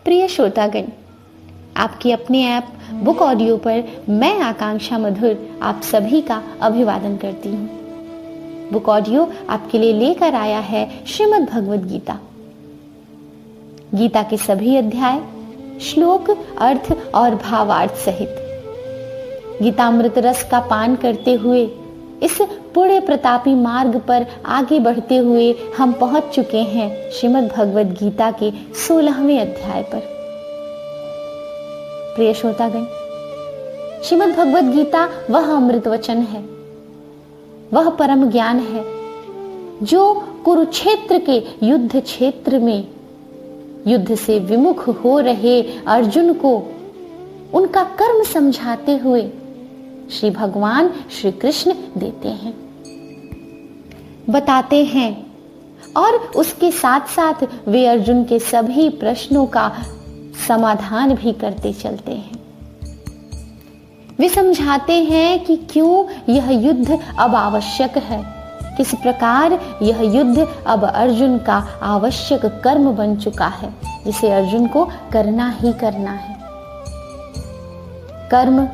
प्रिय श्रोतागण, आपकी अपने ऐप बुक ऑडियो पर मैं आकांक्षा मधुर आप सभी का अभिवादन करती हूँ। बुक ऑडियो आपके लिए लेकर आया है श्रीमद् भगवद गीता। गीता के सभी अध्याय, श्लोक, अर्थ और भावार्थ सहित गीतामृत रस का पान करते हुए इस पुण्य प्रतापी मार्ग पर आगे बढ़ते हुए हम पहुंच चुके हैं श्रीमद् भगवद गीता के 16वें अध्याय पर। प्रिय श्रोतागण, श्रीमद् भगवद गीता वह अमृत वचन है, वह परम ज्ञान है जो कुरुक्षेत्र के युद्ध क्षेत्र में युद्ध से विमुख हो रहे अर्जुन को उनका कर्म समझाते हुए श्री भगवान श्री कृष्ण देते हैं, बताते हैं और उसके साथ साथ वे अर्जुन के सभी प्रश्नों का समाधान भी करते चलते हैं। वे समझाते हैं कि क्यों यह युद्ध अब आवश्यक है, किस प्रकार यह युद्ध अब अर्जुन का आवश्यक कर्म बन चुका है, जिसे अर्जुन को करना ही करना है। कर्म,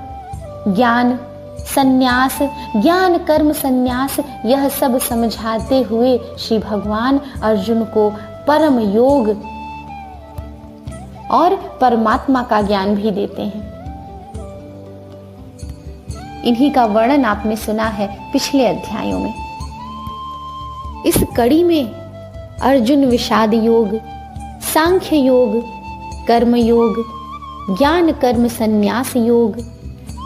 ज्ञान, संन्यास, ज्ञान कर्म संन्यास, यह सब समझाते हुए श्री भगवान अर्जुन को परम योग और परमात्मा का ज्ञान भी देते हैं। इन्हीं का वर्णन आपने सुना है पिछले अध्यायों में। इस कड़ी में अर्जुन विषाद योग, सांख्य योग, कर्म योग, ज्ञान कर्म संन्यास योग,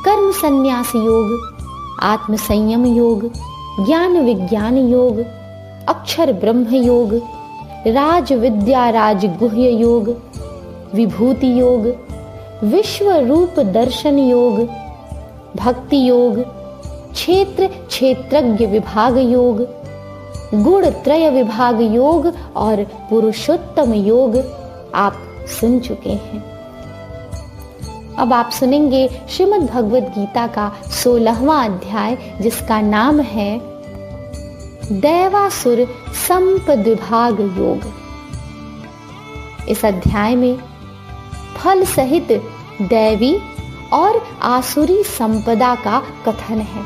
कर्म संन्यास योग, आत्म संयम योग, ज्ञान विज्ञान योग, अक्षर ब्रह्म योग, राज विद्या राज गुह्य योग, विभूति योग, विश्व रूप दर्शन योग, भक्ति योग, क्षेत्र क्षेत्रज्ञ विभाग योग, गुण त्रय विभाग योग और पुरुषोत्तम योग आप सुन चुके हैं। अब आप सुनेंगे श्रीमद् भगवद गीता का 16वां अध्याय, जिसका नाम है दैवासुर संपद्विभाग योग। इस अध्याय में फल सहित दैवी और आसुरी संपदा का कथन है।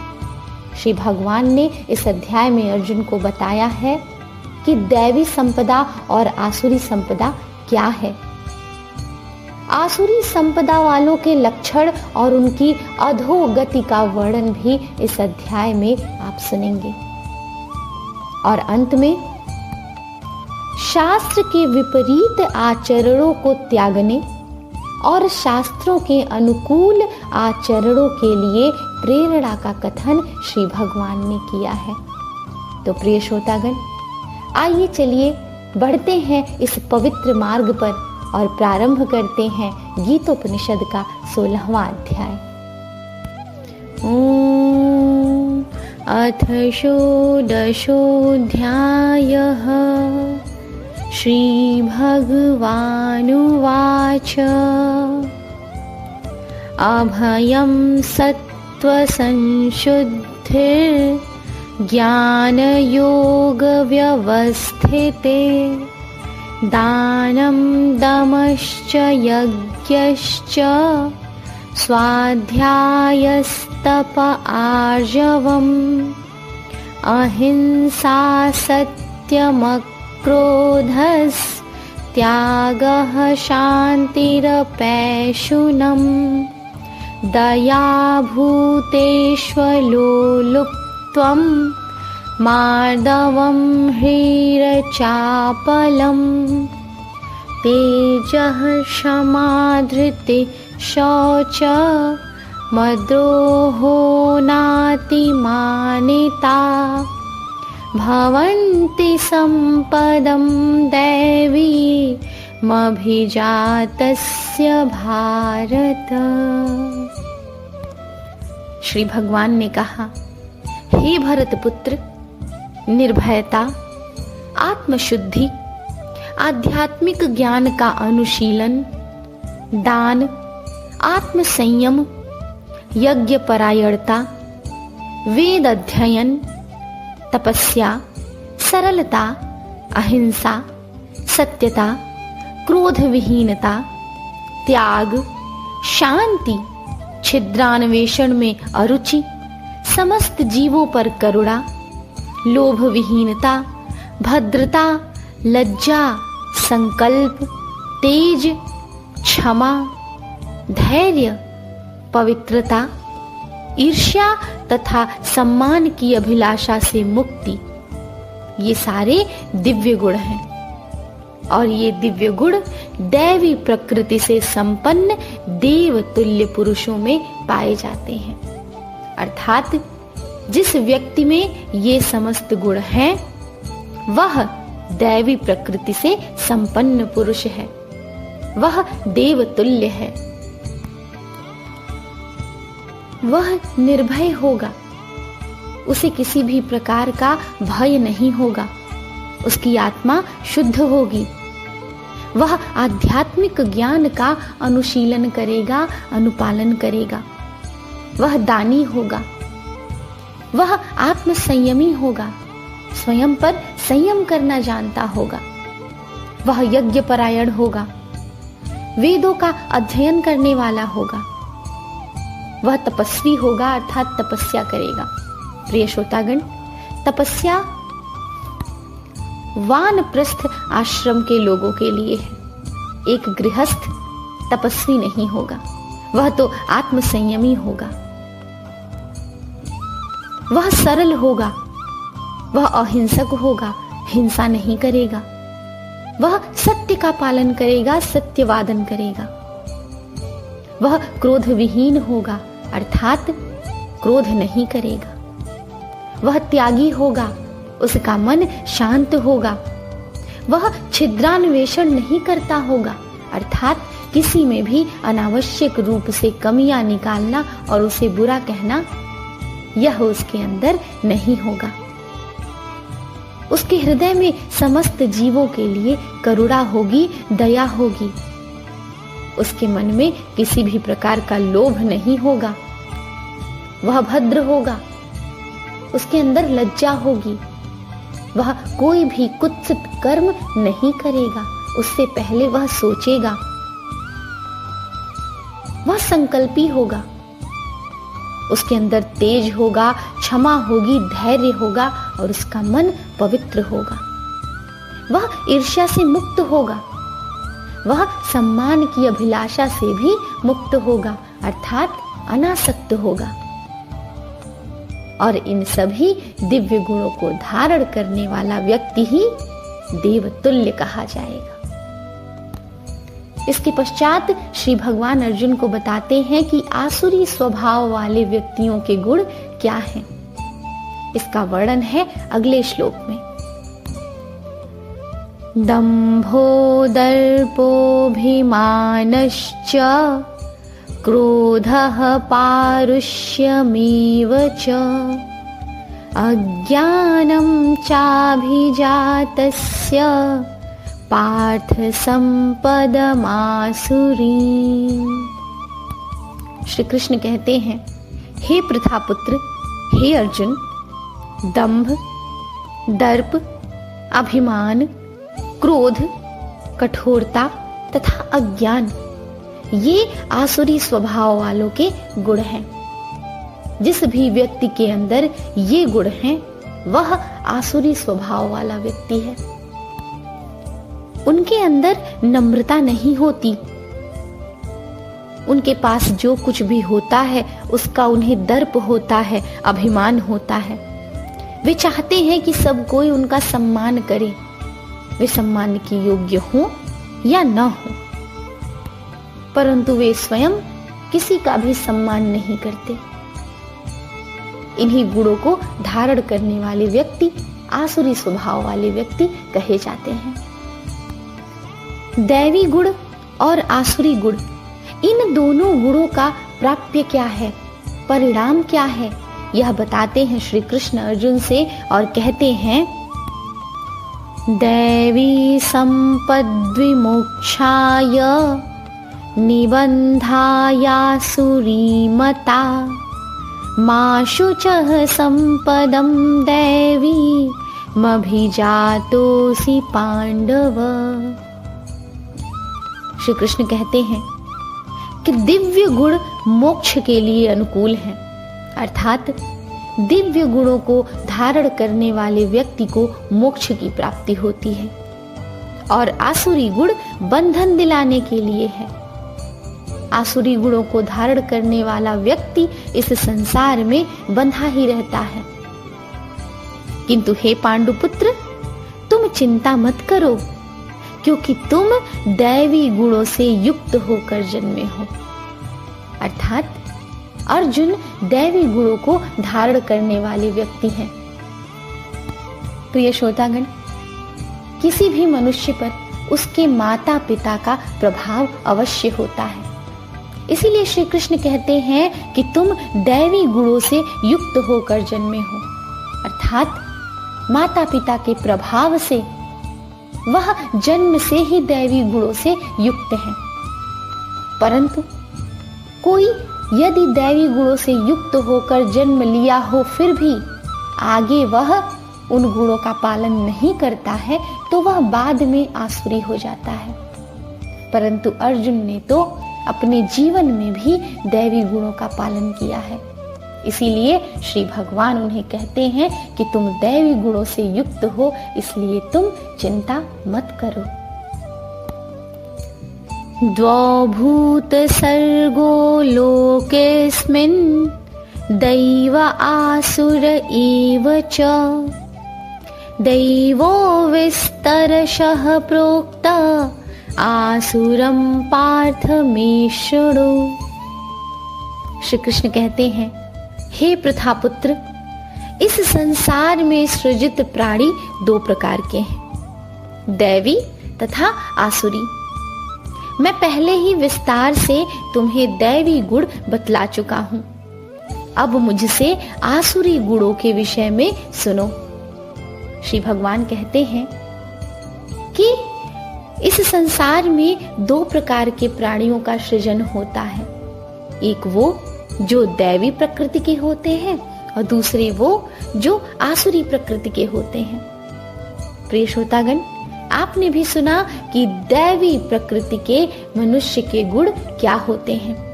श्री भगवान ने इस अध्याय में अर्जुन को बताया है कि दैवी संपदा और आसुरी संपदा क्या है। आसुरी संपदा वालों के लक्षण और उनकी अधोगति का वर्णन भी इस अध्याय में आप सुनेंगे। और अंत में शास्त्र के विपरीत आचरणों को त्यागने और शास्त्रों के अनुकूल आचरणों के लिए प्रेरणा का कथन श्री भगवान ने किया है। तो प्रिय श्रोतागण, आइए चलिए बढ़ते हैं इस पवित्र मार्ग पर और प्रारंभ करते हैं गीतोपनिषद का 16वां अध्याय। अथ षोडशोऽध्यायः। श्री भगवानुवाच। अभयं सत्त्वसंशुद्धिर्ज्ञानयोगव्यवस्थिते दानं दमश्च यज्ञश्च स्वाध्यायस्तप आर्जवम् अहिंसा सत्यमक्रोधस्त्यागः शान्तिरपैशुनम् दया भूतेष्वलोलुप्त्वम् मार्दवम् ह्रीरचापलम् तेजः क्षमा शौच मद्रोहो नातिमानिता भवन्ति सम्पदं दैवी मभिजातस्य भारत। श्री भगवान ने कहा, हे भरत पुत्र, निर्भयता, आत्मशुद्धि, आध्यात्मिक ज्ञान का अनुशीलन, दान, आत्म संयम, यज्ञ परायणता, वेद अध्ययन, तपस्या, सरलता, अहिंसा, सत्यता, क्रोध विहीनता, त्याग, शांति, छिद्रान्वेषण में अरुचि, समस्त जीवों पर करुणा, लोभ विहीनता, भद्रता, लज्जा, संकल्प, तेज, क्षमा, धैर्य, पवित्रता, ईर्ष्या तथा सम्मान की अभिलाषा से मुक्ति, ये सारे दिव्य गुण हैं। और ये दिव्य गुण दैवी प्रकृति से संपन्न देव तुल्य पुरुषों में पाए जाते हैं। अर्थात जिस व्यक्ति में ये समस्त गुण हैं, वह दैवी प्रकृति से संपन्न पुरुष है, वह देव तुल्य है। वह निर्भय होगा, उसे किसी भी प्रकार का भय नहीं होगा, उसकी आत्मा शुद्ध होगी, वह आध्यात्मिक ज्ञान का अनुशीलन करेगा, अनुपालन करेगा, वह दानी होगा, वह आत्म संयमी होगा, स्वयं पर संयम करना जानता होगा, वह यज्ञ परायण होगा, वेदों का अध्ययन करने वाला होगा, वह तपस्वी होगा अर्थात तपस्या करेगा। प्रिय श्रोतागण, तपस्या वानप्रस्थ आश्रम के लोगों के लिए है। एक गृहस्थ तपस्वी नहीं होगा, वह तो आत्म संयमी होगा, वह सरल होगा, वह अहिंसक होगा, हिंसा नहीं करेगा, वह सत्य का पालन करेगा, सत्यवादन करेगा, वह क्रोध विहीन होगा अर्थात क्रोध नहीं करेगा, वह त्यागी होगा, उसका मन शांत होगा, वह छिद्रान्वेषण नहीं करता होगा अर्थात किसी में भी अनावश्यक रूप से कमियां निकालना और उसे बुरा कहना, यह उसके अंदर नहीं होगा। उसके हृदय में समस्त जीवों के लिए करुणा होगी, दया होगी, उसके मन में किसी भी प्रकार का लोभ नहीं होगा, वह भद्र होगा, उसके अंदर लज्जा होगी, वह कोई भी कुत्सित कर्म नहीं करेगा, उससे पहले वह सोचेगा, वह संकल्पी होगा, उसके अंदर तेज होगा, क्षमा होगी, धैर्य होगा और उसका मन पवित्र होगा, वह ईर्ष्या से मुक्त होगा, वह सम्मान की अभिलाषा से भी मुक्त होगा अर्थात अनासक्त होगा। और इन सभी दिव्य गुणों को धारण करने वाला व्यक्ति ही देवतुल्य कहा जाएगा। इसके पश्चात श्री भगवान अर्जुन को बताते हैं कि आसुरी स्वभाव वाले व्यक्तियों के गुण क्या हैं। इसका वर्णन है अगले श्लोक में। दंभो दर्पोऽभिमानश्च क्रोधः पारुष्यमेव च अज्ञानं चाभिजातस्य पार्थ संपदमासुरीम्। श्री कृष्ण कहते हैं, हे प्रथापुत्र, हे अर्जुन, दंभ, दर्प, अभिमान, क्रोध, कठोरता तथा अज्ञान, ये आसुरी स्वभाव वालों के गुण हैं। जिस भी व्यक्ति के अंदर ये गुण हैं, वह आसुरी स्वभाव वाला व्यक्ति है। उनके अंदर नम्रता नहीं होती, उनके पास जो कुछ भी होता है उसका उन्हें दर्प होता है, अभिमान होता है। वे चाहते हैं कि सब कोई उनका सम्मान करे, वे सम्मान के योग्य हों या न हो, परंतु वे स्वयं किसी का भी सम्मान नहीं करते। इन्हीं गुणों को धारण करने वाले व्यक्ति आसुरी स्वभाव वाले व्यक्ति कहे जाते हैं। दैवी गुण और आसुरी गुण, इन दोनों गुणों का प्राप्य क्या है, परिणाम क्या है, यह बताते हैं श्री कृष्ण अर्जुन से और कहते हैं, दैवी संपद्विमोक्षाय निबन्धायासुरीमता मा शुचः संपदं दैवी मभिजातोऽसि पांडव। श्री कृष्ण कहते हैं, कि दिव्य गुण मोक्ष के लिए अनुकूल हैं, अर्थात दिव्य गुणों को धारण करने वाले व्यक्ति को मोक्ष की प्राप्ति होती है, और आसुरी गुण बंधन दिलाने के लिए है। आसुरी गुणों को धारण करने वाला व्यक्ति इस संसार में बंधा ही रहता है। किंतु हे पांडुपुत्र, तुम चिंता मत करो, क्योंकि तुम दैवी गुणों से युक्त होकर जन्मे हो। अर्थात अर्जुन दैवी गुणों को धारण करने वाले व्यक्ति हैं। प्रिय श्रोतागण, किसी भी मनुष्य पर उसके माता पिता का प्रभाव अवश्य होता है। इसीलिए श्री कृष्ण कहते हैं कि तुम दैवी गुणों से युक्त होकर जन्मे हो, अर्थात माता पिता के प्रभाव से वह जन्म से ही दैवी गुणों से युक्त है। परंतु कोई यदि दैवी गुणों से युक्त होकर जन्म लिया हो, फिर भी आगे वह उन गुणों का पालन नहीं करता है, तो वह बाद में आसुरी हो जाता है। परंतु अर्जुन ने तो अपने जीवन में भी दैवी गुणों का पालन किया है। इसीलिए श्री भगवान उन्हें कहते हैं कि तुम दैवी गुणों से युक्त हो, इसलिए तुम चिंता मत करो। द्वौ भूत सर्गो लोकेस्मिन् दैव आसुर एव च दैवो विस्तरशः प्रोक्ता आसुरम पार्थ मे शृणु। श्री कृष्ण कहते हैं, हे प्रथापुत्र, इस संसार में सृजित प्राणी दो प्रकार के हैं, दैवी तथा आसुरी। मैं पहले ही विस्तार से तुम्हें दैवी गुण बतला चुका हूं। अब मुझसे आसुरी गुणों के विषय में सुनो। श्री भगवान कहते हैं कि इस संसार में दो प्रकार के प्राणियों का सृजन होता है। एक वो जो दैवी प्रकृति के होते हैं, और दूसरे वो जो आसुरी प्रकृति के होते हैं। प्रिय श्रोतागण, आपने भी सुना कि दैवी प्रकृति के मनुष्य के गुण क्या होते हैं।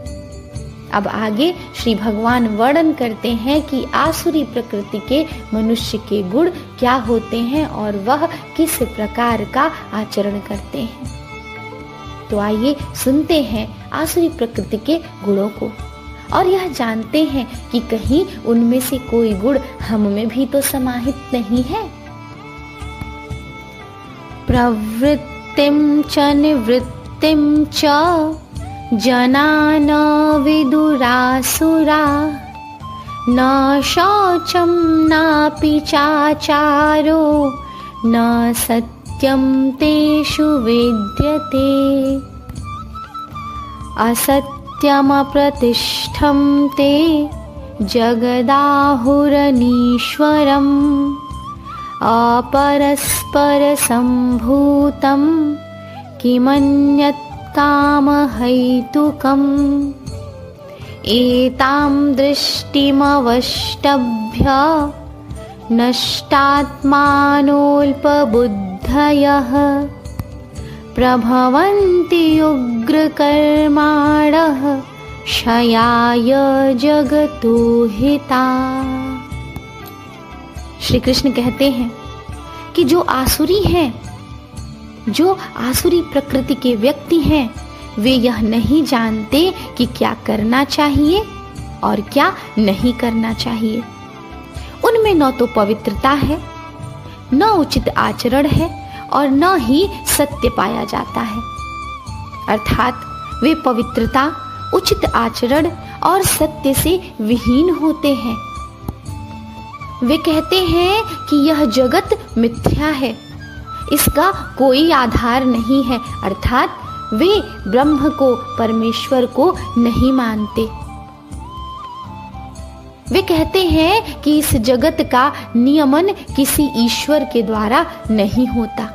अब आगे श्री भगवान वर्णन करते हैं कि आसुरी प्रकृति के मनुष्य के गुण क्या होते हैं और वह किस प्रकार का आचरण करते हैं। तो आइए सुनते हैं आसुरी प्रकृति के गुणों को, और यह जानते हैं कि कहीं उनमें से कोई गुण हम में भी तो समाहित नहीं है। प्रवृत्तिं च निवृत्तिं च जना न विदुरासुरा न शौचं नापि चाचारो न सत्यं तेषु विद्यते असत्यमप्रतिष्ठं ते जगदाहुरनीश्वरम् अपरस्परसम्भूतं किमन्यत् कामहैतुकम् एतां दृष्टिमवष्टभ्य नष्टात्मानोऽल्पबुद्धयः प्रभवन्ति उग्रकर्माणः क्षयाय जगतो हिता। श्री कृष्ण कहते हैं कि जो आसुरी हैं, जो आसुरी प्रकृति के व्यक्ति हैं, वे यह नहीं जानते कि क्या करना चाहिए और क्या नहीं करना चाहिए। उनमें न तो पवित्रता है, न उचित आचरण है, और न ही सत्य पाया जाता है। अर्थात वे पवित्रता, उचित आचरण और सत्य से विहीन होते हैं। वे कहते हैं कि यह जगत मिथ्या है, इसका कोई आधार नहीं है, अर्थात वे ब्रह्म को, परमेश्वर को नहीं मानते। वे कहते हैं कि इस जगत का नियमन किसी ईश्वर के द्वारा नहीं होता।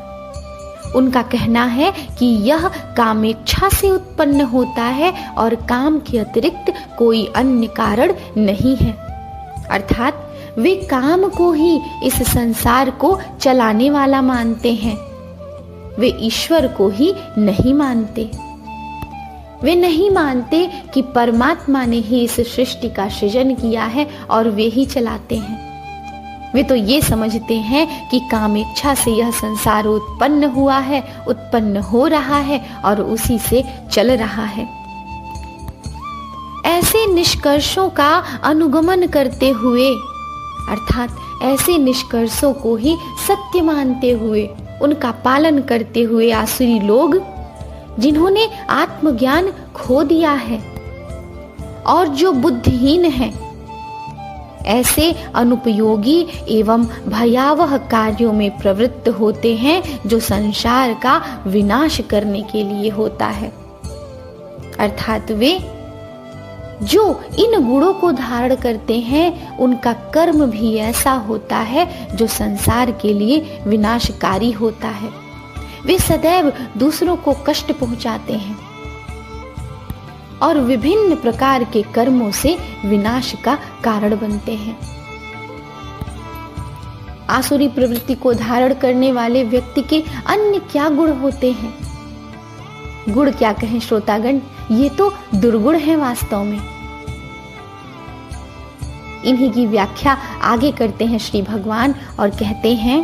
उनका कहना है कि यह कामेच्छा से उत्पन्न होता है और काम के अतिरिक्त कोई अन्य कारण नहीं है। अर्थात वे काम को ही इस संसार को चलाने वाला मानते हैं, वे ईश्वर को ही नहीं मानते। वे नहीं मानते कि परमात्मा ने ही इस सृष्टि का सृजन किया है और वे ही चलाते हैं। वे तो ये समझते हैं कि कामेच्छा से यह संसार उत्पन्न हुआ है, उत्पन्न हो रहा है और उसी से चल रहा है। ऐसे निष्कर्षों का अनुगमन करते हुए, अर्थात ऐसे निष्कर्षों को ही सत्य मानते हुए, उनका पालन करते हुए आसुरी लोग, जिन्होंने आत्मज्ञान खो दिया है और जो बुद्धिहीन हैं, ऐसे अनुपयोगी एवं भयावह कार्यों में प्रवृत्त होते हैं जो संसार का विनाश करने के लिए होता है। अर्थात वे जो इन गुणों को धारण करते हैं, उनका कर्म भी ऐसा होता है जो संसार के लिए विनाशकारी होता है। वे सदैव दूसरों को कष्ट पहुंचाते हैं और विभिन्न प्रकार के कर्मों से विनाश का कारण बनते हैं। आसुरी प्रवृत्ति को धारण करने वाले व्यक्ति के अन्य क्या गुण होते हैं? गुण क्या कहें श्रोतागण, ये तो दुर्गुण है वास्तव में। इन्हीं की व्याख्या आगे करते हैं श्री भगवान और कहते हैं,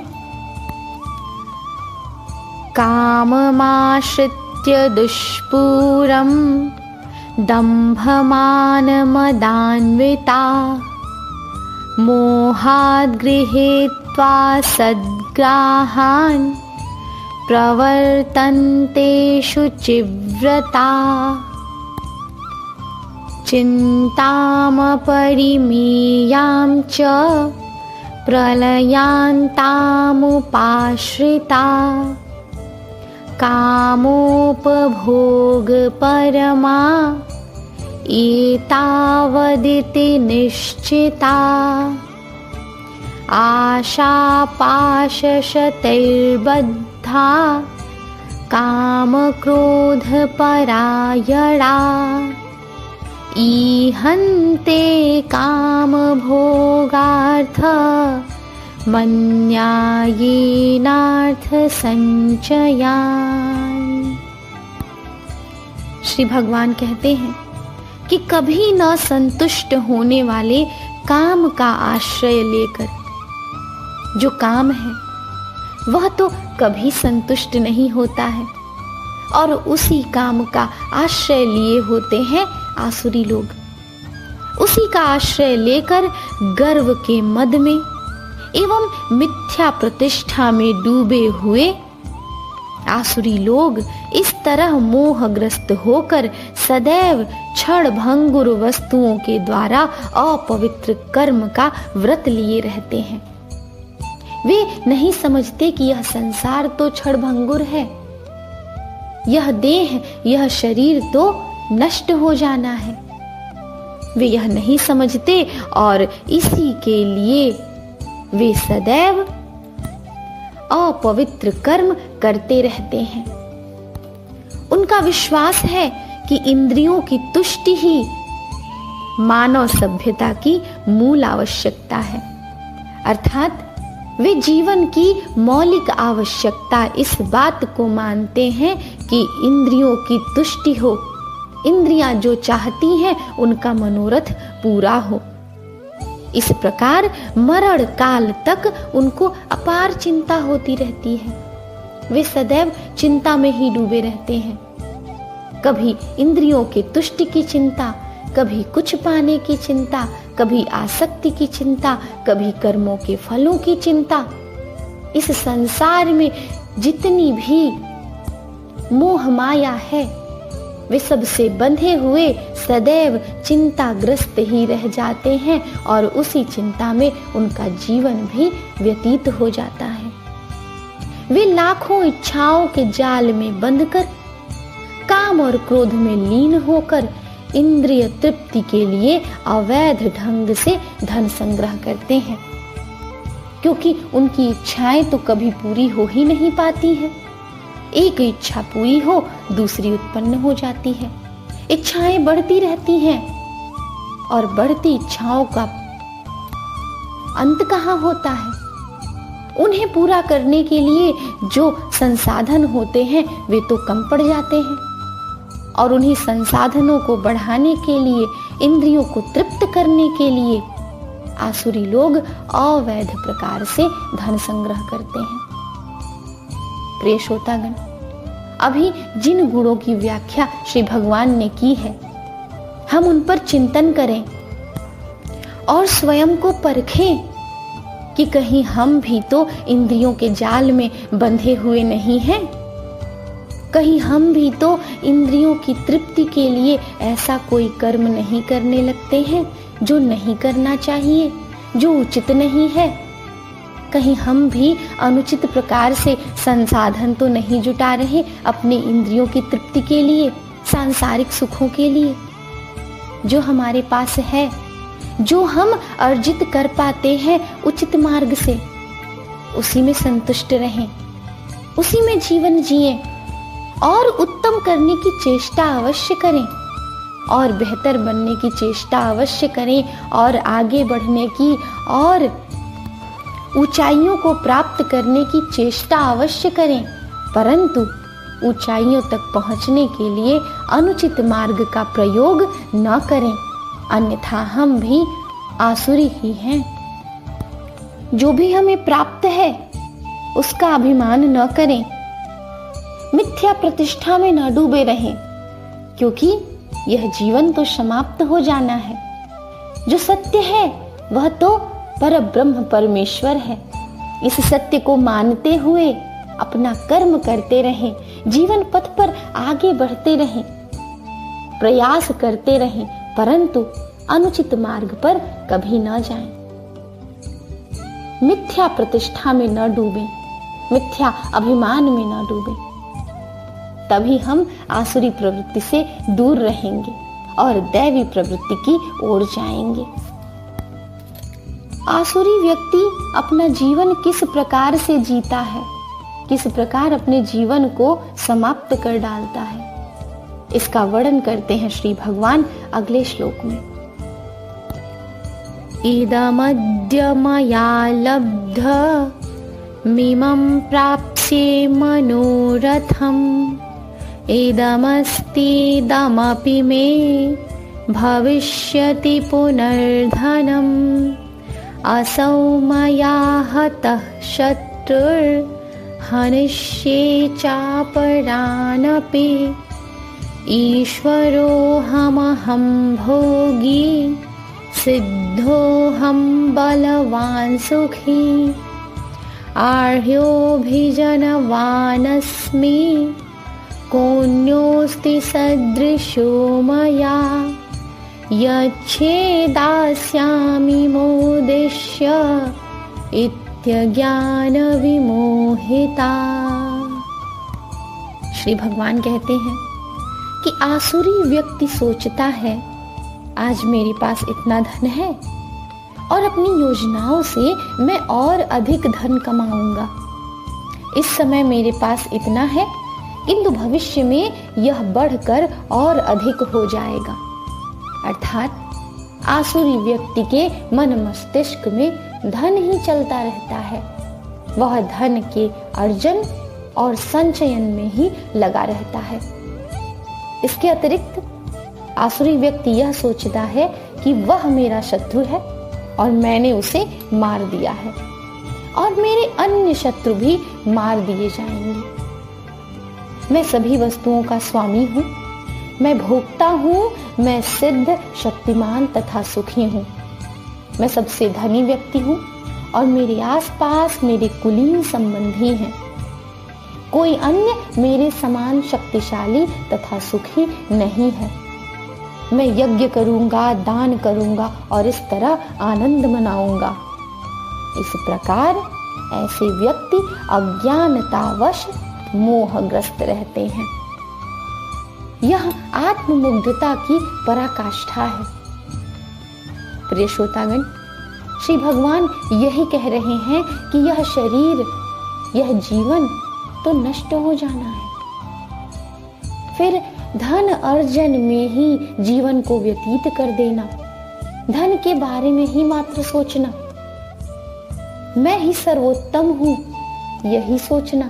काममाश्रित्य दुष्पूरम दम्भमानमदान्विता मोहाद् गृहीत्वा सद्ग्राहान् प्रवर्तन्ते शुचिव्रता चिन्तामपरिमेयां च प्रलयान्तामुपाश्रिता कामोपभोगपरमा एतावदिति निश्चिता आशापाशशतैर्बद्धा कामक्रोधपरायणा ईहन्ते कामभोगार्थ मन्यायेनार्थ संचयान्। श्री भगवान कहते हैं कि कभी न संतुष्ट होने वाले काम का आश्रय लेकर, जो काम है वह तो कभी संतुष्ट नहीं होता है और उसी काम का आश्रय लिए होते हैं आसुरी लोग। उसी का आश्रय लेकर गर्व के मद में एवं मिथ्या प्रतिष्ठा में डूबे हुए आसुरी लोग इस तरह मोहग्रस्त होकर सदैव क्षण भंगुर वस्तुओं के द्वारा अपवित्र कर्म का व्रत लिए रहते हैं। वे नहीं समझते कि यह संसार तो क्षण भंगुर है, यह देह, यह शरीर तो नष्ट हो जाना है। वे यह नहीं समझते और इसी के लिए वे सदैव अपवित्र कर्म करते रहते हैं। उनका विश्वास है कि इंद्रियों की तुष्टि ही मानव सभ्यता की मूल आवश्यकता है। अर्थात वे जीवन की मौलिक आवश्यकता इस बात को मानते हैं कि इंद्रियों की तुष्टि हो, इंद्रियां जो चाहती हैं उनका मनोरथ पूरा हो। इस प्रकार मरण काल तक उनको अपार चिंता होती रहती है। वे सदैव चिंता में ही डूबे रहते हैं। कभी इंद्रियों के तुष्टि की चिंता, कभी कुछ पाने की चिंता, कभी आसक्ति की चिंता, कभी कर्मों के फलों की चिंता। इस संसार में जितनी भी मोह माया है, वे सबसे बंधे हुए सदैव चिंताग्रस्त ही रह जाते हैं और उसी चिंता में उनका जीवन भी व्यतीत हो जाता है। वे लाखों इच्छाओं के जाल में बंधकर, काम और क्रोध में लीन होकर इंद्रिय तृप्ति के लिए अवैध ढंग से धन संग्रह करते हैं, क्योंकि उनकी इच्छाएं तो कभी पूरी हो ही नहीं पाती हैं। एक इच्छा पूरी हो, दूसरी उत्पन्न हो जाती है। इच्छाएं बढ़ती रहती हैं और बढ़ती इच्छाओं का अंत कहाँ होता है? उन्हें पूरा करने के लिए जो संसाधन होते हैं वे तो कम पड़ जाते हैं और उन्हीं संसाधनों को बढ़ाने के लिए, इंद्रियों को तृप्त करने के लिए आसुरी लोग अवैध प्रकार से धन संग्रह करते हैं। प्रिय श्रोतागण, अभी जिन गुणों की व्याख्या श्री भगवान ने की है, हम उन पर चिंतन करें और स्वयं को परखें कि कहीं हम भी तो इंद्रियों के जाल में बंधे हुए नहीं हैं। कहीं हम भी तो इंद्रियों की तृप्ति के लिए ऐसा कोई कर्म नहीं करने लगते हैं जो नहीं करना चाहिए, जो उचित नहीं है। कहीं हम भी अनुचित प्रकार से संसाधन तो नहीं जुटा रहे अपने इंद्रियों की तृप्ति के लिए, सांसारिक सुखों के लिए। जो हमारे पास है, जो हम अर्जित कर पाते हैं उचित मार्ग से, उसी में संतुष्ट रहें, उसी में जीवन जिएं और उत्तम करने की चेष्टा अवश्य करें और बेहतर बनने की चेष्टा अवश्य करें और आगे बढ़ने की और ऊंचाइयों को प्राप्त करने की चेष्टा अवश्य करें। परंतु ऊंचाइयों तक पहुंचने के लिए अनुचित मार्ग का प्रयोग न करें, अन्यथा हम भी आसुरी ही हैं। जो भी हमें प्राप्त है उसका अभिमान न करें, मिथ्या प्रतिष्ठा में न डूबे रहें, क्योंकि यह जीवन तो समाप्त हो जाना है। जो सत्य है वह तो परब्रह्म परमेश्वर है। इस सत्य को मानते हुए अपना कर्म करते रहें, जीवन पथ पर आगे बढ़ते रहें, प्रयास करते रहें, परंतु अनुचित मार्ग पर कभी न जाएं। मिथ्या प्रतिष्ठा में न डूबें, मिथ्या अभिमान में न डूबें। तभी हम आसुरी प्रवृत्ति से दूर रहेंगे और दैवी प्रवृत्ति की ओर जाएंगे। आसुरी व्यक्ति अपना जीवन किस प्रकार से जीता है, किस प्रकार अपने जीवन को समाप्त कर डालता है, इसका वर्णन करते हैं श्री भगवान अगले श्लोक में। इदमद्य मया लब्ध मिमं प्राप्स्ये मनोरथम् इदमस्तीदमपि मे भविष्यति पुनर्धनम् असौ मया हतः शत्रुर्हनिष्ये चापरानपि ईश्वरोऽहमहं भोगी सिद्धोऽहं बलवान् सुखी आर्योऽभिजनवानस्मि कोऽन्योऽस्ति सदृशो मया यच्छेदास्यामि मोदिष्य इत्यज्ञानविमोहिता। श्री भगवान कहते हैं कि आसुरी व्यक्ति सोचता है आज मेरे पास इतना धन है और अपनी योजनाओं से मैं और अधिक धन कमाऊंगा। इस समय मेरे पास इतना है, किंतु भविष्य में यह बढ़कर और अधिक हो जाएगा। अर्थात आसुरी व्यक्ति के मन मस्तिष्क में धन ही चलता रहता है। वह धन के अर्जन और संचयन में ही लगा रहता है। इसके अतिरिक्त आसुरी व्यक्ति यह सोचता है कि वह मेरा शत्रु है और मैंने उसे मार दिया है और मेरे अन्य शत्रु भी मार दिए जाएंगे। मैं सभी वस्तुओं का स्वामी हूँ, मैं भोक्ता हूँ, मैं सिद्ध, शक्तिमान तथा सुखी हूँ। मैं सबसे धनी व्यक्ति हूँ और मेरे आसपास मेरे कुलीन संबंधी हैं। कोई अन्य मेरे समान शक्तिशाली तथा सुखी नहीं है। मैं यज्ञ करूंगा, दान करूंगा और इस तरह आनंद मनाऊंगा। इस प्रकार ऐसे व्यक्ति अज्ञानतावश मोहग्रस्त रहते हैं। यह आत्ममुग्धता की पराकाष्ठा है। प्रिय श्रोतागण, श्री भगवान यही कह रहे हैं कि यह शरीर, यह जीवन तो नष्ट हो जाना है। फिर धन अर्जन में ही जीवन को व्यतीत कर देना, धन के बारे में ही मात्र सोचना, मैं ही सर्वोत्तम हूं, यही सोचना,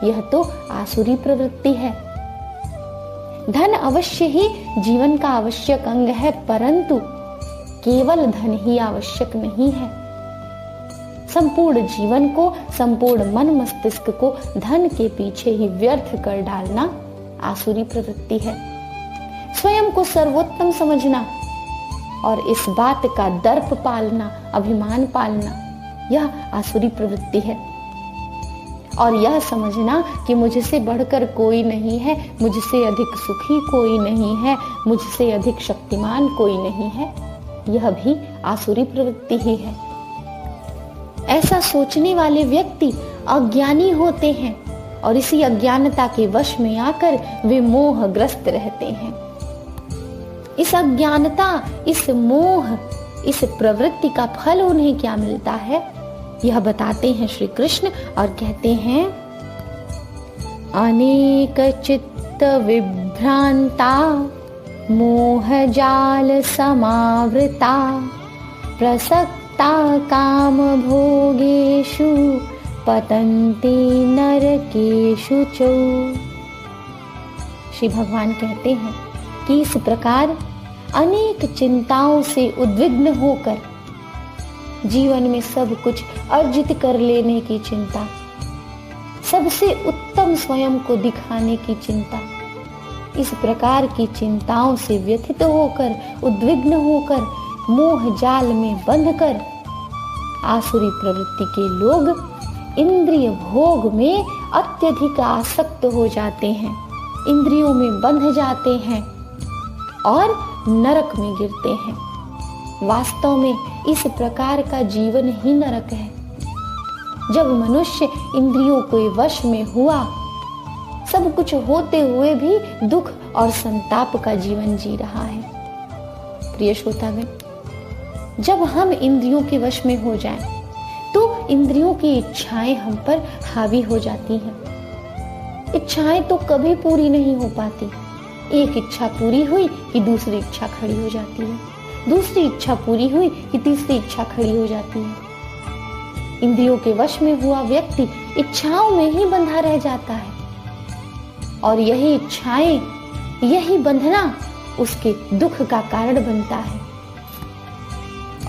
यह तो आसुरी प्रवृत्ति है। धन अवश्य ही जीवन का आवश्यक अंग है, परंतु केवल धन ही आवश्यक नहीं है। संपूर्ण जीवन को, संपूर्ण मन मस्तिष्क को धन के पीछे ही व्यर्थ कर डालना आसुरी प्रवृत्ति है। स्वयं को सर्वोत्तम समझना और इस बात का दर्प पालना, अभिमान पालना, यह आसुरी प्रवृत्ति है। और यह समझना कि मुझसे बढ़कर कोई नहीं है, मुझसे अधिक सुखी कोई नहीं है, मुझसे अधिक शक्तिमान कोई नहीं है, यह भी आसुरी प्रवृत्ति ही है। ऐसा सोचने वाले व्यक्ति अज्ञानी होते हैं और इसी अज्ञानता के वश में आकर वे मोहग्रस्त रहते हैं। इस अज्ञानता, इस मोह, इस प्रवृत्ति का फल उन्हें क्या मिलता है, यह बताते हैं श्री कृष्ण और कहते हैं, अनेक चित्त विभ्रांता मोह जाल समावृता प्रसक्ता काम भोगेषु पतन्ति नरकेषु च। श्री भगवान कहते हैं कि इस प्रकार अनेक चिंताओं से उद्विग्न होकर जीवन में सब कुछ अर्जित कर लेने की चिंता, सबसे उत्तम स्वयं को दिखाने की चिंता, इस प्रकार की चिंताओं से व्यथित होकर, उद्विग्न होकर, मोह जाल में बंधकर आसुरी प्रवृत्ति के लोग इंद्रिय भोग में अत्यधिक आसक्त हो जाते हैं, इंद्रियों में बंध जाते हैं और नरक में गिरते हैं। वास्तव में इस प्रकार का जीवन ही नरक है। जब मनुष्य इंद्रियों के वश में हुआ, सब कुछ होते हुए भी दुख और संताप का जीवन जी रहा है। प्रिय श्रोतागण, जब हम इंद्रियों के वश में हो जाएं, तो इंद्रियों की इच्छाएं हम पर हावी हो जाती हैं। इच्छाएं तो कभी पूरी नहीं हो पाती। एक इच्छा पूरी हुई कि दूसरी इच्छा खड़ी हो जाती है, दूसरी इच्छा पूरी हुई कि तीसरी इच्छा खड़ी हो जाती है। इंद्रियों के वश में हुआ व्यक्ति इच्छाओं में ही बंधा रह जाता है और यही इच्छाएं, यही बंधना उसके दुख का कारण बनता है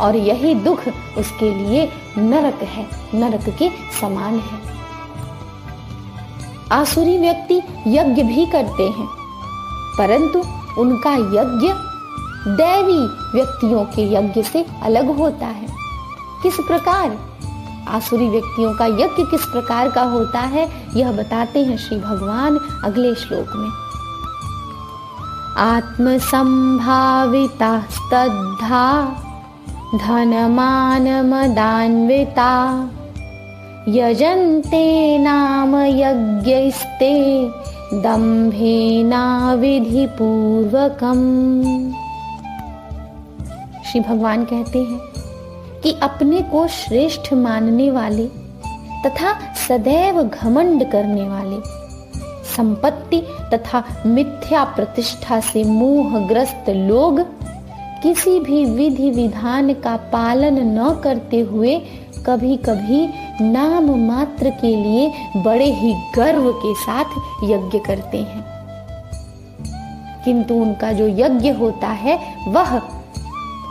और यही दुख उसके लिए नरक है, नरक के समान है। आसुरी व्यक्ति यज्ञ भी करते हैं, परंतु उनका यज्ञ दैवी व्यक्तियों के यज्ञ से अलग होता है। किस प्रकार? आसुरी व्यक्तियों का यज्ञ किस प्रकार का होता है, यह बताते हैं श्री भगवान अगले श्लोक में। आत्म संभाविता स्तब्धा धनमान मदान्विता यजन्ते नाम यज्ञस्ते दम्भेना विधि पूर्वकम। श्री भगवान कहते हैं कि अपने को श्रेष्ठ मानने वाले तथा सदैव घमंड करने वाले, संपत्ति तथा मिथ्या प्रतिष्ठा से मोहग्रस्त लोग किसी भी विधि विधान का पालन न करते हुए कभी कभी नाम मात्र के लिए बड़े ही गर्व के साथ यज्ञ करते हैं, किंतु उनका जो यज्ञ होता है वह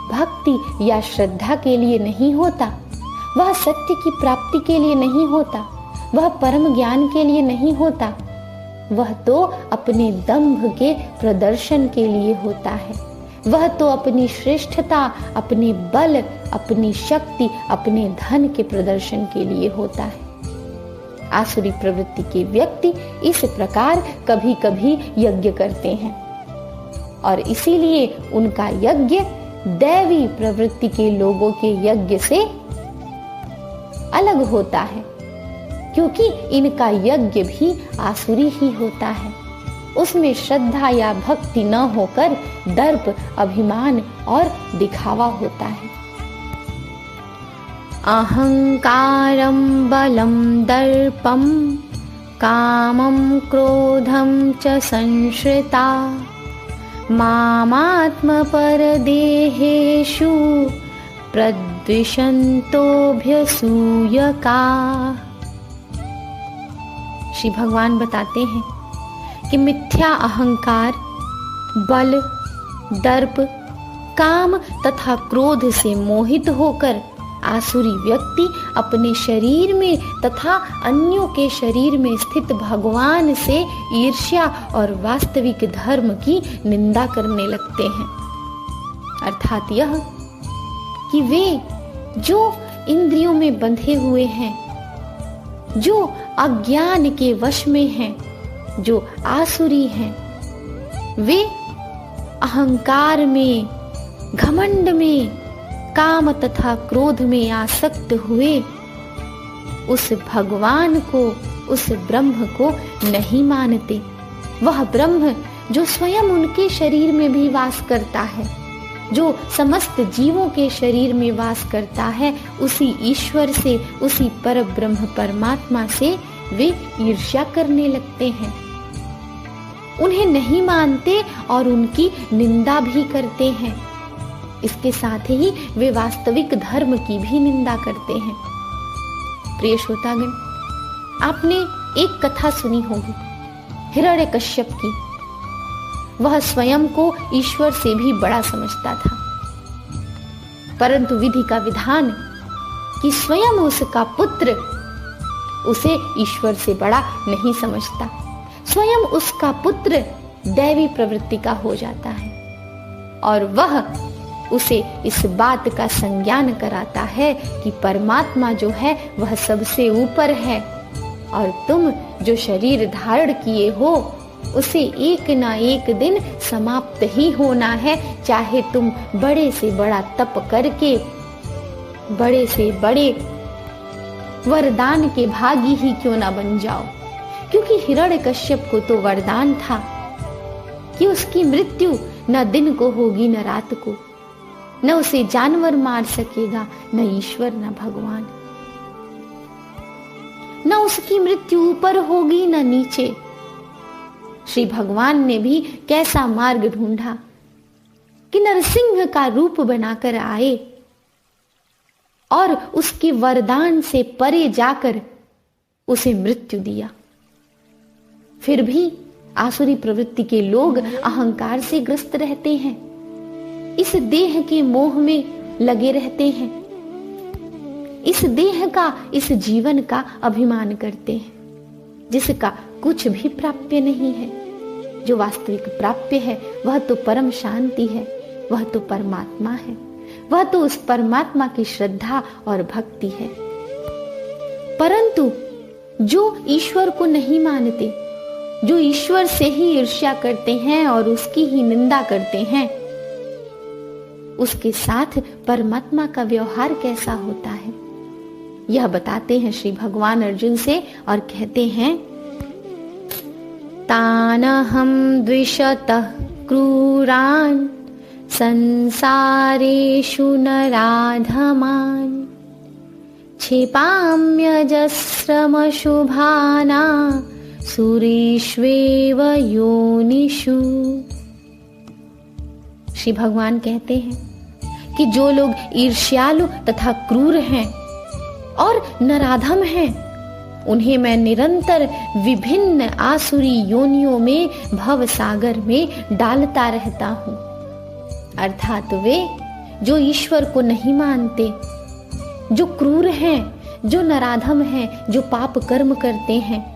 भक्ति या श्रद्धा के लिए नहीं होता, वह सत्य की प्राप्ति के लिए नहीं होता, वह परम ज्ञान के लिए नहीं होता, वह तो अपने दंभ के प्रदर्शन के लिए होता है, वह तो अपनी श्रेष्ठता, अपने बल, अपनी शक्ति, अपने धन के प्रदर्शन के लिए होता है। आसुरी प्रवृत्ति के व्यक्ति इस प्रकार कभी कभी यज्ञ करते हैं और इसीलिए उनका यज्ञ दैवी प्रवृत्ति के लोगों के यज्ञ से अलग होता है, क्योंकि इनका यज्ञ भी आसुरी ही होता है। उसमें श्रद्धा या भक्ति न होकर दर्प, अभिमान और दिखावा होता है। अहंकारं बलं दर्पं कामं क्रोधं च संश्रिता मामात्मपरदेहेषु प्रद्विषन्तोऽभ्यसूयका। श्री भगवान बताते हैं कि मिथ्या अहंकार बल, दर्प, काम तथा क्रोध से मोहित होकर आसुरी व्यक्ति अपने शरीर में तथा अन्यों के शरीर में स्थित भगवान से ईर्ष्या और वास्तविक धर्म की निंदा करने लगते हैं। अर्थात यह कि वे जो इंद्रियों में बंधे हुए हैं, जो अज्ञान के वश में हैं, जो आसुरी हैं, वे अहंकार में, घमंड में, काम तथा क्रोध में आसक्त हुए उस भगवान को, उस ब्रह्म को नहीं मानते। वह ब्रह्म जो स्वयं उनके शरीर में भी वास करता है, जो समस्त जीवों के शरीर में वास करता है, उसी ईश्वर से, उसी पर ब्रह्म परमात्मा से वे ईर्ष्या करने लगते हैं, उन्हें नहीं मानते और उनकी निंदा भी करते हैं। इसके साथ ही वे वास्तविक धर्म की भी निंदा करते हैं। प्रिय श्रोतागण, आपने एक कथा सुनी होगी हिरण्यकश्यप की। वह स्वयं को ईश्वर से भी बड़ा समझता था, परंतु विधि का विधान कि स्वयं उसका पुत्र उसे ईश्वर से बड़ा नहीं समझता। स्वयं उसका पुत्र दैवी प्रवृत्ति का हो जाता है और वह उसे इस बात का संज्ञान कराता है कि परमात्मा जो है वह सबसे ऊपर है और तुम जो शरीर धारण किए हो उसे एक ना एक दिन समाप्त ही होना है, चाहे तुम बड़े से बड़ा तप करके बड़े से बड़े वरदान के भागी ही क्यों ना बन जाओ। क्योंकि हिरण्यकश्यप को तो वरदान था कि उसकी मृत्यु न दिन को होगी न रात को, न उसे जानवर मार सकेगा, न ईश्वर न भगवान। न उसकी मृत्यु ऊपर होगी न नीचे। श्री भगवान ने भी कैसा मार्ग ढूंढा कि नरसिंह का रूप बनाकर आए और उसके वरदान से परे जाकर उसे मृत्यु दिया। फिर भी आसुरी प्रवृत्ति के लोग अहंकार से ग्रस्त रहते हैं, इस देह के मोह में लगे रहते हैं, इस देह का, इस जीवन का अभिमान करते हैं, जिसका कुछ भी प्राप्य नहीं है। जो वास्तविक प्राप्य है वह तो परम शांति है, वह तो परमात्मा है, वह तो उस परमात्मा की श्रद्धा और भक्ति है। परंतु जो ईश्वर को नहीं मानते, जो ईश्वर से ही ईर्ष्या करते हैं और उसकी ही निंदा करते हैं, उसके साथ परमात्मा का व्यवहार कैसा होता है यह बताते हैं श्री भगवान अर्जुन से और कहते हैं, तानहं द्विषतः क्रूरान् संसारेषु नराधमान् क्षिपाम्यजस्रमशुभाना सुरेष्वेव योनिषु। श्री भगवान कहते हैं कि जो लोग ईर्ष्यालु तथा क्रूर हैं और नराधम हैं, उन्हें मैं निरंतर विभिन्न आसुरी योनियों में भव सागर में डालता रहता हूं। अर्थात वे जो ईश्वर को नहीं मानते, जो क्रूर हैं, जो नराधम हैं, जो पाप कर्म करते हैं,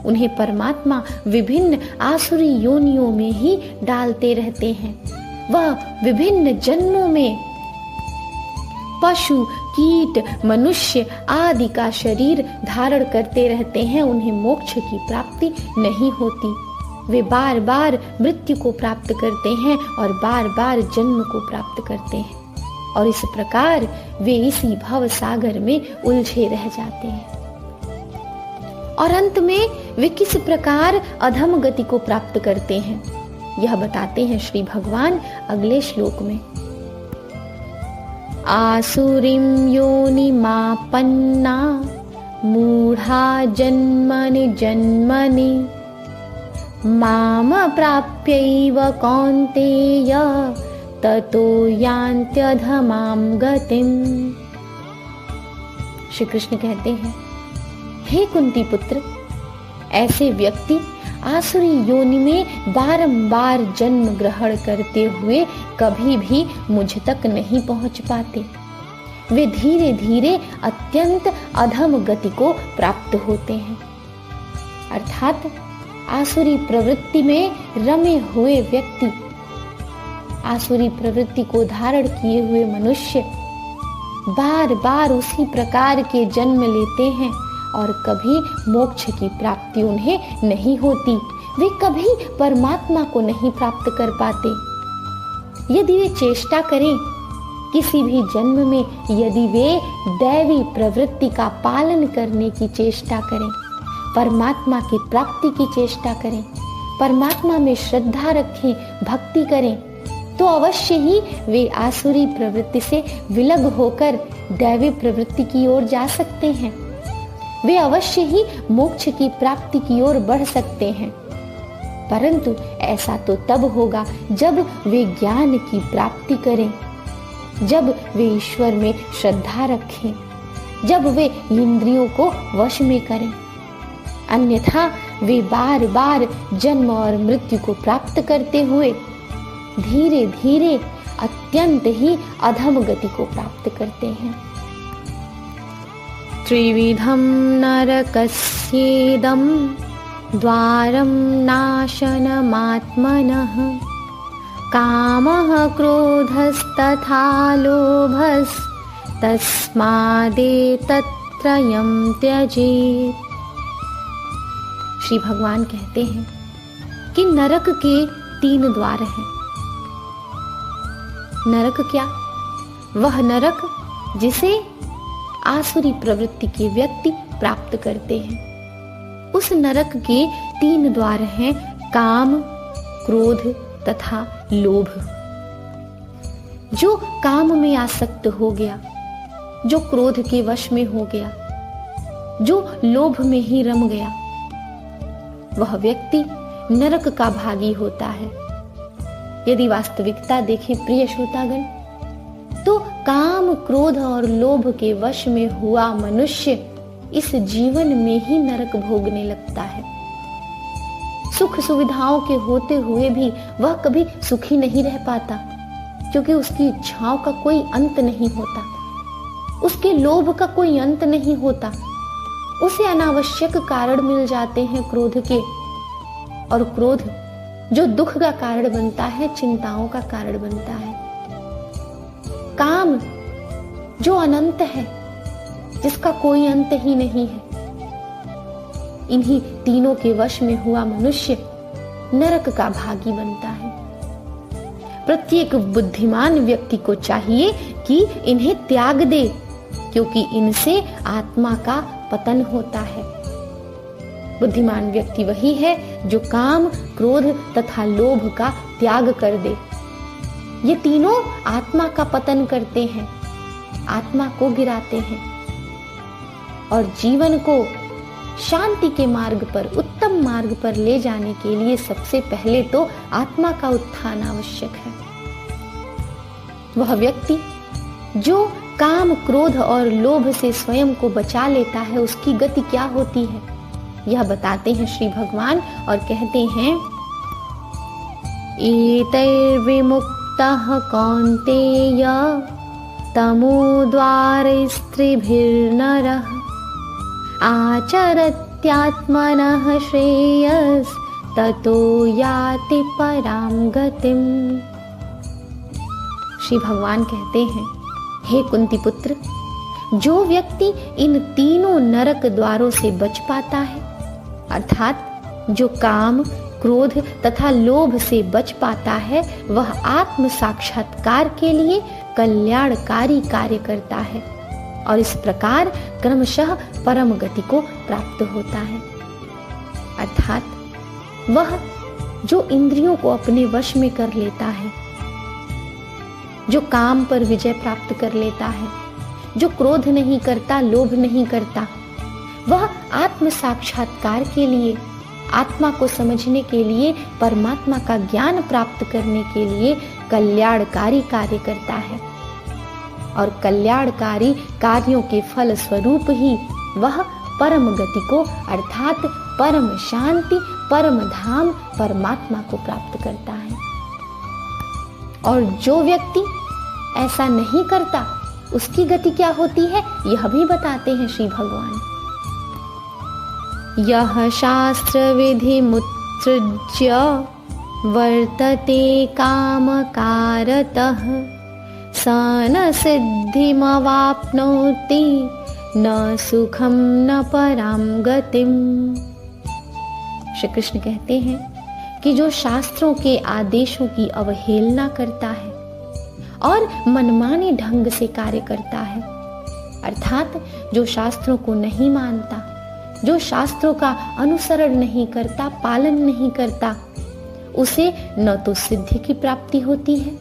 उन्हें परमात्मा विभिन्न आसुरी योनियों में ही डालते रहते हैं। वह विभिन्न जन्मों में पशु, कीट, मनुष्य आदि का शरीर धारण करते रहते हैं। उन्हें मोक्ष की प्राप्ति नहीं होती। वे बार बार मृत्यु को प्राप्त करते हैं और बार बार जन्म को प्राप्त करते हैं और इस प्रकार वे इसी भव सागर में उलझे रह जाते हैं और अंत में वे किस प्रकार अधम गति को प्राप्त करते हैं यह बताते हैं श्री भगवान अगले श्लोक में। आसुरीं योनिमापन्ना मूढ़ा जन्मनि जन्मनि माम प्राप्यैव कौन्तेय ततो यान्त्यधमां गतिम्। श्री कृष्ण कहते हैं, हे कुंती पुत्र, ऐसे व्यक्ति आसुरी योनि में बारंबार जन्म ग्रहण करते हुए कभी भी मुझ तक नहीं पहुंच पाते। वे धीरे धीरे अत्यंत अधम गति को प्राप्त होते हैं। अर्थात आसुरी प्रवृत्ति में रमे हुए व्यक्ति, आसुरी प्रवृत्ति को धारण किए हुए मनुष्य बार बार उसी प्रकार के जन्म लेते हैं और कभी मोक्ष की प्राप्ति उन्हें नहीं होती। वे कभी परमात्मा को नहीं प्राप्त कर पाते। यदि वे चेष्टा करें, किसी भी जन्म में यदि वे दैवी प्रवृत्ति का पालन करने की चेष्टा करें, परमात्मा की प्राप्ति की चेष्टा करें, परमात्मा में श्रद्धा रखें, भक्ति करें, तो अवश्य ही वे आसुरी प्रवृत्ति से विलग होकर दैवी प्रवृत्ति की ओर जा सकते हैं। वे अवश्य ही मोक्ष की प्राप्ति की ओर बढ़ सकते हैं। परंतु ऐसा तो तब होगा जब वे ज्ञान की प्राप्ति करें, जब वे ईश्वर में श्रद्धा रखें, जब वे इंद्रियों को वश में करें। अन्यथा वे बार बार जन्म और मृत्यु को प्राप्त करते हुए धीरे धीरे अत्यंत ही अधम गति को प्राप्त करते हैं। त्रिविधम नरकस्येदं द्वारं नाशनमात्मनः कामः क्रोधस्तथा लोभस्तस्मादेतत्त्रयं त्यजेत्। श्री भगवान कहते हैं कि नरक के 3 द्वार हैं। नरक क्या? वह नरक जिसे आसुरी प्रवृत्ति के व्यक्ति प्राप्त करते हैं। उस नरक के 3 द्वार हैं, काम, क्रोध तथा लोभ। जो काम में आसक्त हो गया, जो क्रोध के वश में हो गया, जो लोभ में ही रम गया, वह व्यक्ति नरक का भागी होता है। यदि वास्तविकता देखें प्रिय श्रोतागण, तो काम, क्रोध और लोभ के वश में हुआ मनुष्य इस जीवन में ही नरक भोगने लगता है। सुख सुविधाओं के होते हुए भी वह कभी सुखी नहीं रह पाता, क्योंकि उसकी इच्छाओं का कोई अंत नहीं होता, उसके लोभ का कोई अंत नहीं होता। उसे अनावश्यक कारण मिल जाते हैं क्रोध के, और क्रोध जो दुख का कारण बनता है, चिंताओं का कारण बनता है। काम जो अनंत है, जिसका कोई अंत ही नहीं है। इन्हीं तीनों के वश में हुआ मनुष्य नरक का भागी बनता है। प्रत्येक बुद्धिमान व्यक्ति को चाहिए कि इन्हें त्याग दे, क्योंकि इनसे आत्मा का पतन होता है। बुद्धिमान व्यक्ति वही है जो काम, क्रोध तथा लोभ का त्याग कर दे। ये तीनों आत्मा का पतन करते हैं, आत्मा को गिराते हैं, और जीवन को शांति के मार्ग पर, उत्तम मार्ग पर ले जाने के लिए सबसे पहले तो आत्मा का उत्थान आवश्यक है। वह व्यक्ति जो काम, क्रोध और लोभ से स्वयं को बचा लेता है, उसकी गति क्या होती है, यह बताते हैं श्री भगवान और कहते हैं, एतैर्विमुक्तः कौन्तेय तमोद्वारैस्त्रिभिर्नरः आचरत्यात्मनः श्रेयस्ततो याति परां गतिम्। श्री भगवान कहते हैं, हे कुंती पुत्र, जो व्यक्ति इन तीनों नरक द्वारों से बच पाता है, अर्थात जो काम, क्रोध तथा लोभ से बच पाता है, वह आत्म साक्षात्कार के लिए कल्याणकारी कार्य करता है और इस प्रकार क्रमशः परम गति को प्राप्त होता है। अर्थात वह जो इंद्रियों को अपने वश में कर लेता है, जो काम पर विजय प्राप्त कर लेता है, जो क्रोध नहीं करता, लोभ नहीं करता, वह आत्म साक्षात्कार के लिए, आत्मा को समझने के लिए, परमात्मा का ज्ञान प्राप्त करने के लिए कल्याणकारी कार्य करता है। और कल्याणकारी कार्यों के फल स्वरूप ही वह परम गति को अर्थात परम शांति, परम धाम, परमात्मा को प्राप्त करता है। और जो व्यक्ति ऐसा नहीं करता उसकी गति क्या होती है, यह भी बताते हैं श्री भगवान। यह शास्त्र विधि मुत्सृज्य वर्तते कामकारतः स न सिद्धिमवाप्नोति न सुखम न पराम गतिम। श्री कृष्ण कहते हैं कि जो शास्त्रों के आदेशों की अवहेलना करता है और मनमाने ढंग से कार्य करता है, अर्थात जो शास्त्रों को नहीं मानता, जो शास्त्रों का अनुसरण नहीं करता, पालन नहीं करता, उसे न तो सिद्धि की प्राप्ति होती है,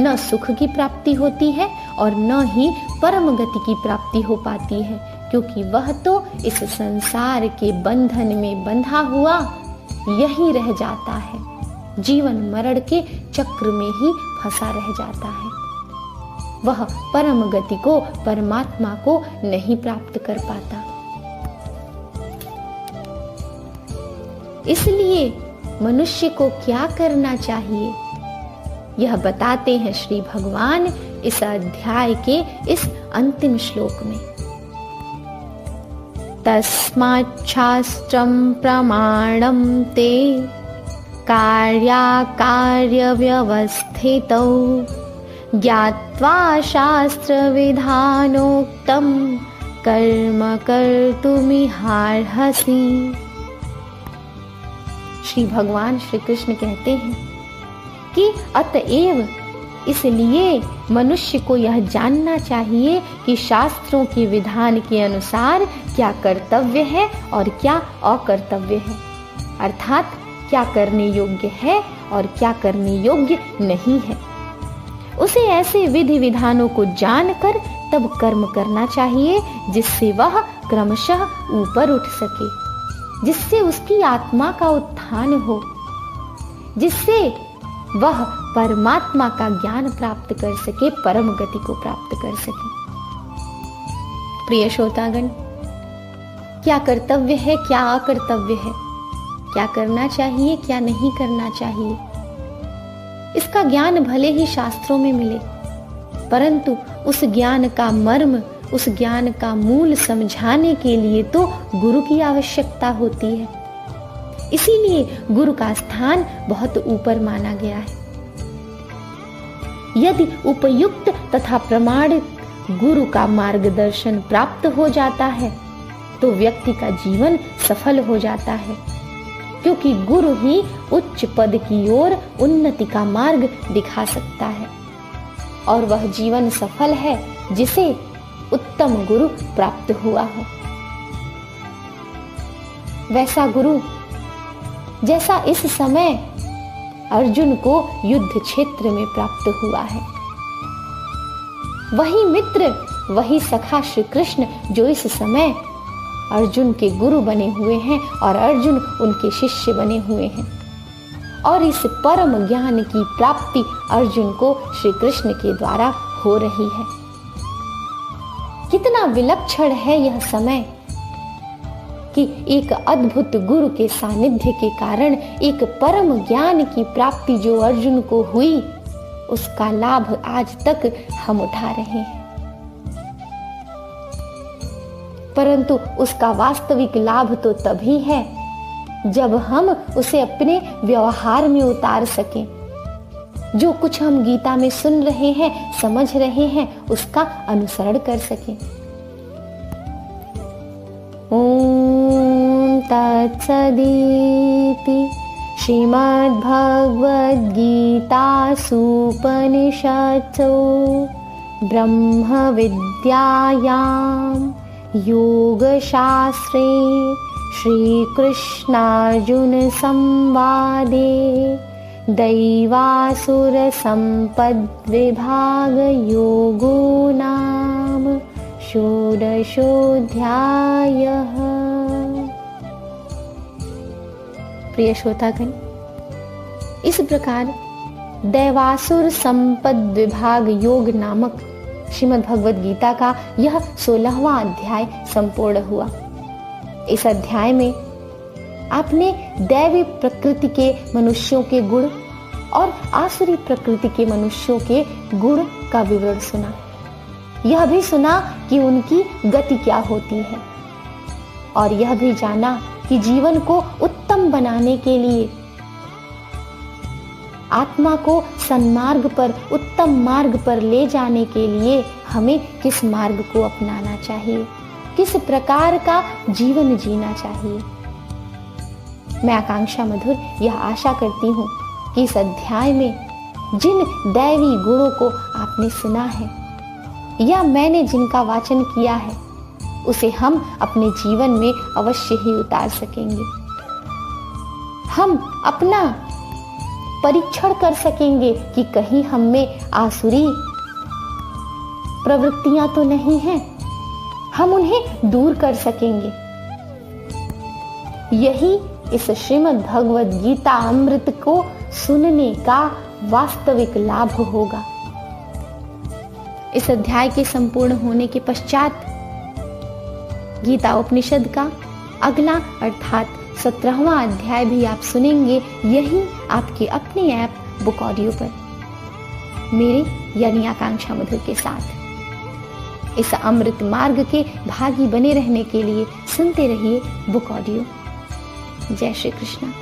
न सुख की प्राप्ति होती है और न ही परम गति की प्राप्ति हो पाती है, क्योंकि वह तो इस संसार के बंधन में बंधा हुआ यही रह जाता है, जीवन मरण के चक्र में ही फंसा रह जाता है। वह परम गति को, परमात्मा को नहीं प्राप्त कर पाता। इसलिए मनुष्य को क्या करना चाहिए, यह बताते हैं श्री भगवान इस अध्याय के इस अंतिम श्लोक में। तस्मात् शास्त्रं प्रमाणं ते कार्याकार्य व्यवस्थितौ ज्ञात्वा शास्त्र विधानोक्तं कर्म कर्तुमिहार्हसि। श्री भगवान श्री कृष्ण कहते हैं कि अतएव इसलिए मनुष्य को यह जानना चाहिए कि शास्त्रों के विधान के अनुसार क्या कर्तव्य है और क्या अकर्तव्य है, अर्थात क्या करने योग्य है और क्या करने योग्य नहीं है। उसे ऐसे विधि विधानों को जानकर तब कर्म करना चाहिए जिससे वह क्रमशः ऊपर उठ सके, जिससे उसकी आत्मा का उत्थान हो, जिससे वह परमात्मा का ज्ञान प्राप्त कर सके, परम गति को प्राप्त कर सके। प्रिय श्रोतागण, क्या कर्तव्य है, क्या अकर्तव्य है, क्या करना चाहिए, क्या नहीं करना चाहिए, इसका ज्ञान भले ही शास्त्रों में मिले, परंतु उस ज्ञान का मर्म, उस ज्ञान का मूल समझाने के लिए तो गुरु की आवश्यकता होती है। इसीलिए गुरु का स्थान बहुत ऊपर माना गया है। यदि उपयुक्त तथा प्रमाणित गुरु का मार्गदर्शन प्राप्त हो जाता है तो व्यक्ति का जीवन सफल हो जाता है, क्योंकि गुरु ही उच्च पद की ओर उन्नति का मार्ग दिखा सकता है, और वह जीवन सफल है जिसे उत्तम गुरु प्राप्त हुआ हो। वैसा गुरु जैसा इस समय अर्जुन को युद्ध क्षेत्र में प्राप्त हुआ है, वही मित्र, वही सखा श्री कृष्ण जो इस समय अर्जुन के गुरु बने हुए हैं और अर्जुन उनके शिष्य बने हुए हैं, और इस परम ज्ञान की प्राप्ति अर्जुन को श्री कृष्ण के द्वारा हो रही है। कितना विलक्षण है यह समय कि एक अद्भुत गुरु के सानिध्य के कारण एक परम ज्ञान की प्राप्ति जो अर्जुन को हुई, उसका लाभ आज तक हम उठा रहे हैं, परंतु उसका वास्तविक लाभ तो तभी है जब हम उसे अपने व्यवहार में उतार सकें। जो कुछ हम गीता में सुन रहे हैं, समझ रहे हैं, उसका अनुसरण कर सकें। ओम तत्सदिति श्रीमद्भगवद्गीतासूपनिषत्सु ब्रह्म विद्यायां योगशास्त्रे श्रीकृष्णार्जुन संवादे दैवासुर संपद्विभाग योगो नाम षोडशोऽध्यायः। प्रिय श्रोतागण, इस प्रकार दैवासुर संपद विभाग योग नामक श्रीमद् भगवद गीता का यह 16वां अध्याय संपूर्ण हुआ। इस अध्याय में आपने दैवी प्रकृति के मनुष्यों के गुण और आसुरी प्रकृति के मनुष्यों के गुण का विवरण सुना। यह भी सुना कि उनकी गति क्या होती है, और यह भी जाना कि जीवन को उत्तम बनाने के लिए, आत्मा को सन्मार्ग पर, उत्तम मार्ग पर ले जाने के लिए हमें किस मार्ग को अपनाना चाहिए, किस प्रकार का जीवन जीना चाहिए। मैं आकांक्षा मधुर यह आशा करती हूँ कि इस अध्याय में जिन दैवी गुणों को आपने सुना है या मैंने जिनका वाचन किया है, उसे हम अपने जीवन में अवश्य ही उतार सकेंगे। हम अपना परीक्षण कर सकेंगे कि कहीं हम में आसुरी प्रवृत्तियां तो नहीं हैं, हम उन्हें दूर कर सकेंगे। यही इस श्रीमद् भगवद गीता अमृत को सुनने का वास्तविक लाभ होगा। इस अध्याय के संपूर्ण होने के पश्चात गीता उपनिषद का अगला अर्थात 17वां अध्याय भी आप सुनेंगे, यही आपके अपने ऐप बुक ऑडियो पर, मेरे यानी आकांक्षा मधुर के साथ। इस अमृत मार्ग के भागी बने रहने के लिए सुनते रहिए बुक ऑडियो। जय श्री कृष्ण।